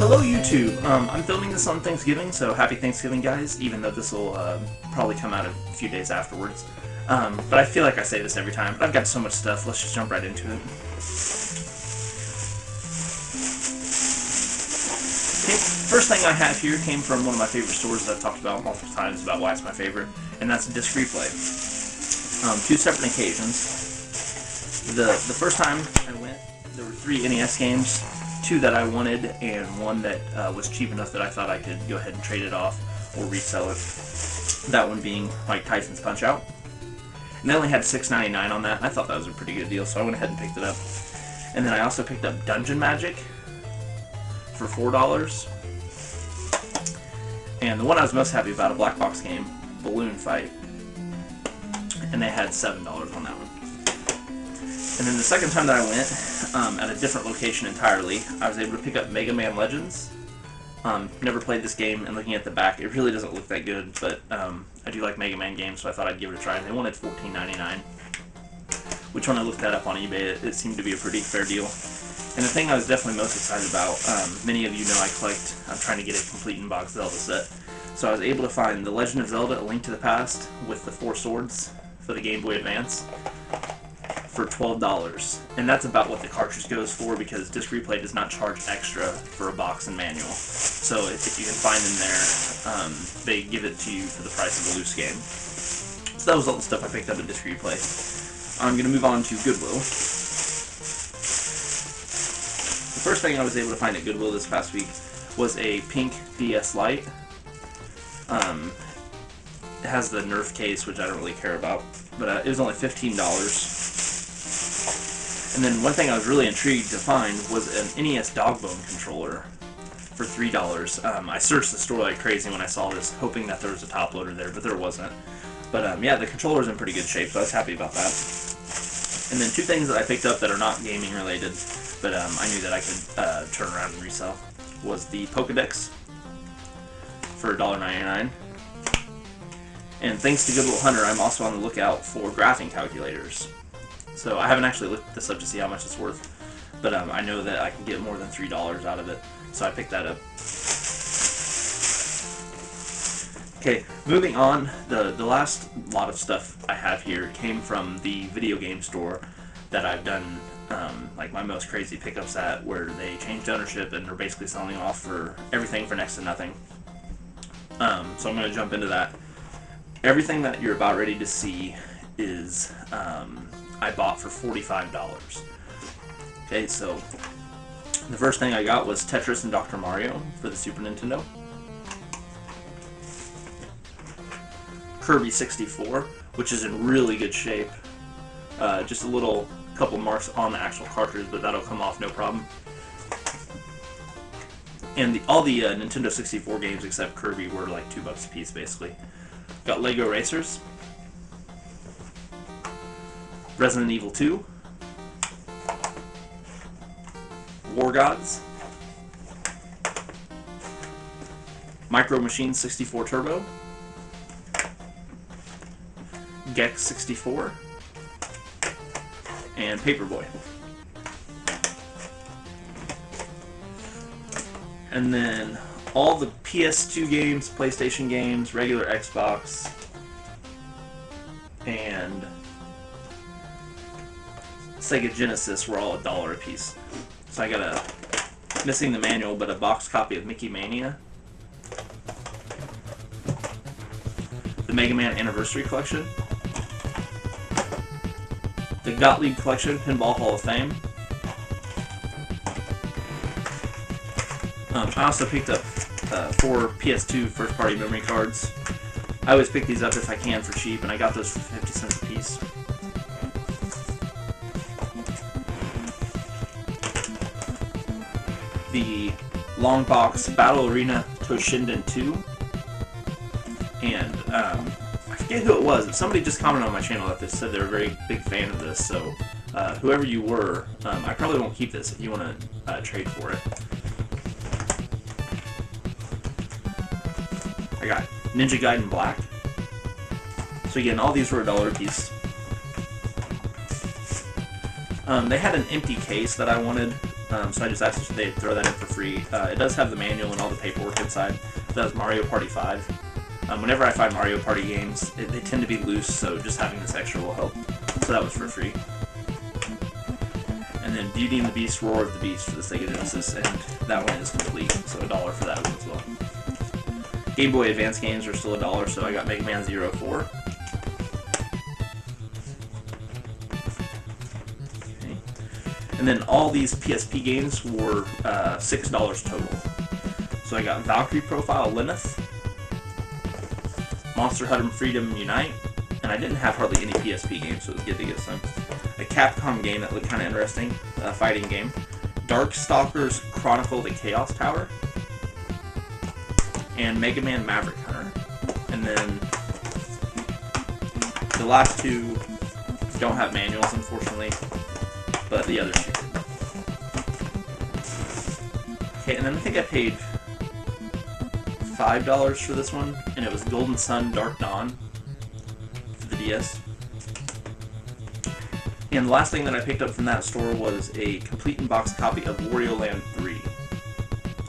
Hello YouTube! I'm filming this on Thanksgiving, so happy Thanksgiving guys, even though this will probably come out a few days afterwards. But I feel like I say this every time, but I've got so much stuff, let's just jump right into it. Okay, first thing I have here came from one of my favorite stores that I've talked about multiple times about why it's my favorite, and that's Disc Replay. Two separate occasions. The first time I went, there were 3 NES games. 2 that I wanted, and 1 that was cheap enough that I thought I could go ahead and trade it off or resell it. That one being Mike Tyson's Punch-Out. And they only had $6.99 on that. I thought that was a pretty good deal, so I went ahead and picked it up. And then I also picked up Dungeon Magic for $4. And the one I was most happy about, a black box game, Balloon Fight. And they had $7 on that one. And then the second time that I went, at a different location entirely, I was able to pick up Mega Man Legends. Never played this game, and looking at the back, it really doesn't look that good, but I do like Mega Man games, so I thought I'd give it a try. And they wanted $14.99, which when I looked that up on eBay, it seemed to be a pretty fair deal. And the thing I was definitely most excited about, many of you know I'm trying to get a complete in-box Zelda set. So I was able to find The Legend of Zelda: A Link to the Past with the 4 swords for the Game Boy Advance for $12, and that's about what the cartridge goes for because Disc Replay does not charge extra for a box and manual. So if you can find them there, they give it to you for the price of a loose game. So that was all the stuff I picked up at Disc Replay. I'm going to move on to Goodwill. The first thing I was able to find at Goodwill this past week was a pink DS Lite. It has the Nerf case, which I don't really care about, but it was only $15. And then one thing I was really intrigued to find was an NES Dogbone controller for $3. I searched the store like crazy when I saw this, hoping that there was a top loader there, but there wasn't. But yeah, the controller's in pretty good shape, so I was happy about that. And then 2 things that I picked up that are not gaming related, but I knew that I could turn around and resell, was the Pokedex for $1.99. And thanks to Goodwill Hunter, I'm also on the lookout for graphing calculators. So I haven't actually looked this up to see how much it's worth, but I know that I can get more than $3 out of it, so I picked that up. Okay, moving on, the last lot of stuff I have here came from the video game store that I've done like my most crazy pickups at, where they changed ownership and are basically selling off for everything for next to nothing. So I'm going to jump into that. Everything that you're about ready to see is I bought for $45. Okay, so the first thing I got was Tetris and Dr. Mario for the Super Nintendo. Kirby 64, which is in really good shape. Just a couple marks on the actual cartridge, but that'll come off no problem. And all the Nintendo 64 games except Kirby were like $2 a piece, basically. Got Lego Racers, Resident Evil 2, War Gods, Micro Machines 64 Turbo, Gex 64, and Paperboy. And then all the PS2 games, PlayStation games, regular Xbox, and Sega Genesis were all $1 a piece. So I got missing the manual, but a box copy of Mickey Mania, the Mega Man Anniversary Collection, the Gottlieb Collection Pinball Hall of Fame. I also picked up 4 PS2 first-party memory cards. I always pick these up if I can for cheap, and I got those for 50 cents a piece. The long box Battle Arena Toshinden 2, and I forget who it was. Somebody just commented on my channel that they said they're a very big fan of this, so whoever you were, I probably won't keep this if you want to trade for it. I got Ninja Gaiden Black. So again, all these were $1 a piece. They had an empty case that I wanted, so I just asked they'd throw that in for free. It does have the manual and all the paperwork inside. It does Mario Party 5. Whenever I find Mario Party games, they tend to be loose, so just having this extra will help. So that was for free. And then Beauty and the Beast, Roar of the Beast for the Sega Genesis, and that one is complete, so $1 for that one as well. Game Boy Advance games are still $1, so I got Mega Man 04. Okay. And then all these PSP games were $6 total. So I got Valkyrie Profile Lilith, Monster Hunter Freedom Unite, and I didn't have hardly any PSP games, so it was good to get some. A Capcom game that looked kind of interesting, a fighting game. Darkstalkers Chronicle the Chaos Tower, and Mega Man Maverick Hunter. And then the last two don't have manuals, unfortunately, but the other two did. Okay, and then I think I paid $5 for this one, and it was Golden Sun Dark Dawn for the DS. And the last thing that I picked up from that store was a complete in-box copy of Wario Land 3,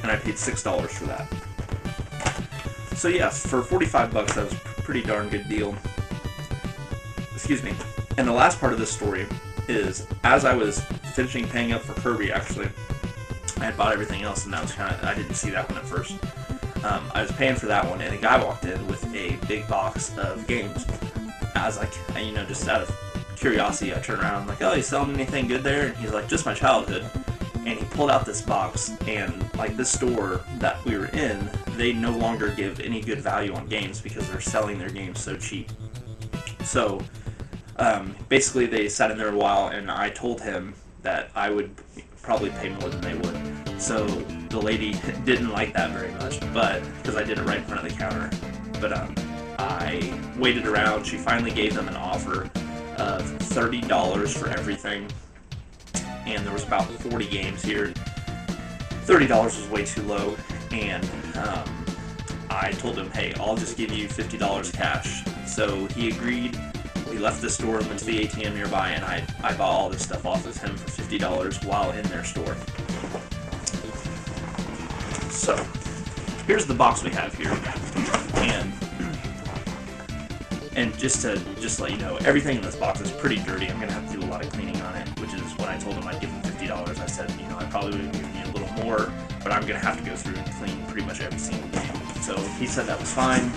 and I paid $6 for that. So yes, for 45 bucks, that was a pretty darn good deal. Excuse me. And the last part of this story is, as I was finishing paying up for Kirby, actually, I had bought everything else, and that was kind of, I didn't see that one at first. I was paying for that one, and a guy walked in with a big box of games. I was like, you know, just out of curiosity, I turned around, I'm like, oh, you selling anything good there? And he's like, just my childhood. And he pulled out this box, and like this store that we were in, they no longer give any good value on games because they're selling their games so cheap. So basically they sat in there a while, and I told him that I would probably pay more than they would. So the lady didn't like that very much, but because I did it right in front of the counter. But I waited around. She finally gave them an offer of $30 for everything, and there was about 40 games here. $30 was way too low, and I told him, hey, I'll just give you $50 cash. So he agreed. We left the store and went to the ATM nearby, and I bought all this stuff off of him for $50 while in their store. So here's the box we have here, and just to let you know, everything in this box is pretty dirty. I'm gonna have to do a lot of cleaning on it, which is what I told him I'd give him $50. I said, you know, I probably would have given you a little more, but I'm gonna have to go through and clean pretty much every single game. So he said that was fine.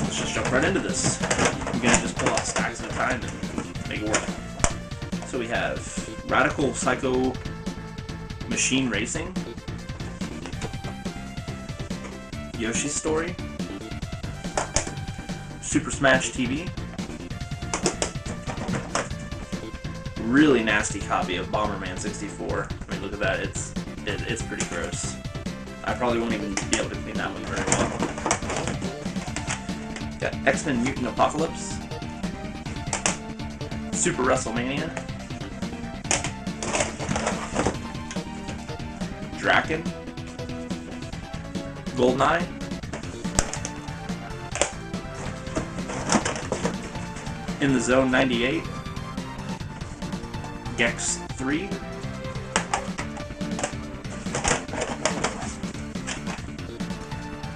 Let's just jump right into this. I'm gonna just pull out stacks at a time and make it work. So we have Radical Psycho Machine Racing, Yoshi's Story, Super Smash TV, really nasty copy of Bomberman 64. I mean, look at that, it's pretty gross. I probably won't even be able to clean that one very well. Got X-Men Mutant Apocalypse, Super WrestleMania, Draken, GoldenEye, In the Zone 98, Gex 3,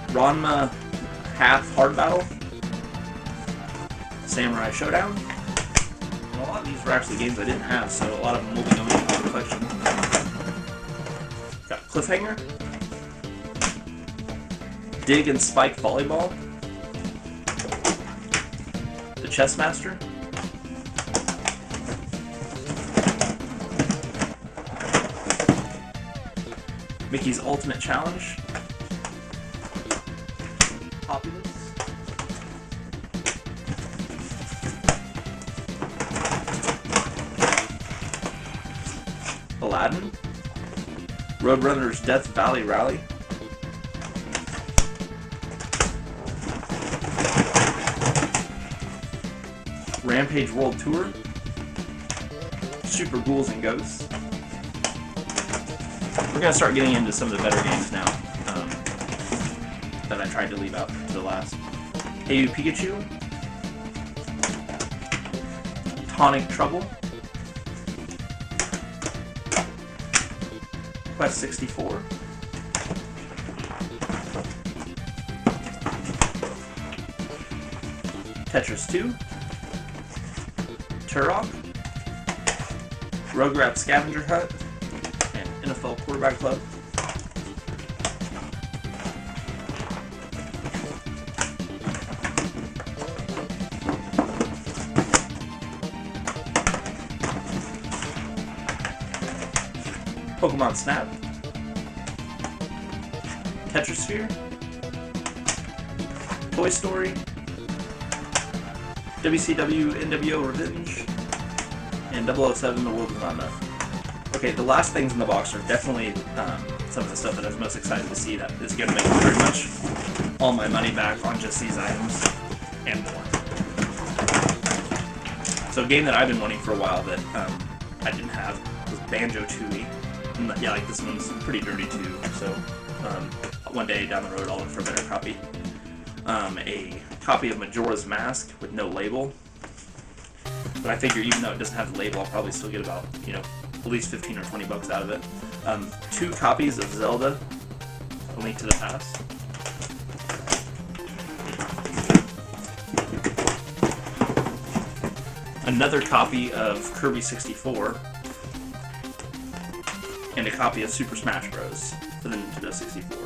Ranma Half Hard Battle, Samurai Showdown. And a lot of these were actually games I didn't have, so a lot of them will be going into the collection. Got Cliffhanger, Dig and Spike Volleyball, The Chess Master, Mickey's Ultimate Challenge, Populous, Aladdin, Roadrunner's Death Valley Rally, Rampage World Tour, Super Ghouls and Ghosts. We're going to start getting into some of the better games now that I tried to leave out to the last. Hey You Pikachu, Tonic Trouble, Quest 64, Tetris 2, Turok, Rugrats Scavenger Hunt, and NFL Quarterback Club. Pokemon Snap, Tetrasphere, Toy Story, WCW NWO Revenge, and 007 The World Is Not Enough. Okay, the last things in the box are definitely some of the stuff that I was most excited to see that is going to make pretty much all my money back on just these items and more. So a game that I've been wanting for a while that I didn't have was Banjo-Tooie. Yeah, like this one's pretty dirty too, so one day down the road I'll look for a better copy. A copy of Majora's Mask with no label. But I figure even though it doesn't have the label, I'll probably still get about, at least 15 or 20 bucks out of it. 2 copies of Zelda, A Link to the Past. Another copy of Kirby 64. And a copy of Super Smash Bros. For the Nintendo 64.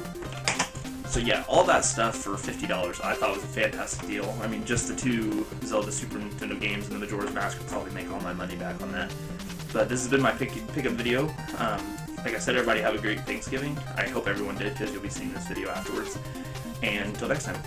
So yeah, all that stuff for $50 I thought was a fantastic deal. I mean, just the 2 Zelda Super Nintendo games and the Majora's Mask would probably make all my money back on that. But this has been my pickup video. Like I said, everybody have a great Thanksgiving. I hope everyone did, because you'll be seeing this video afterwards. And until next time.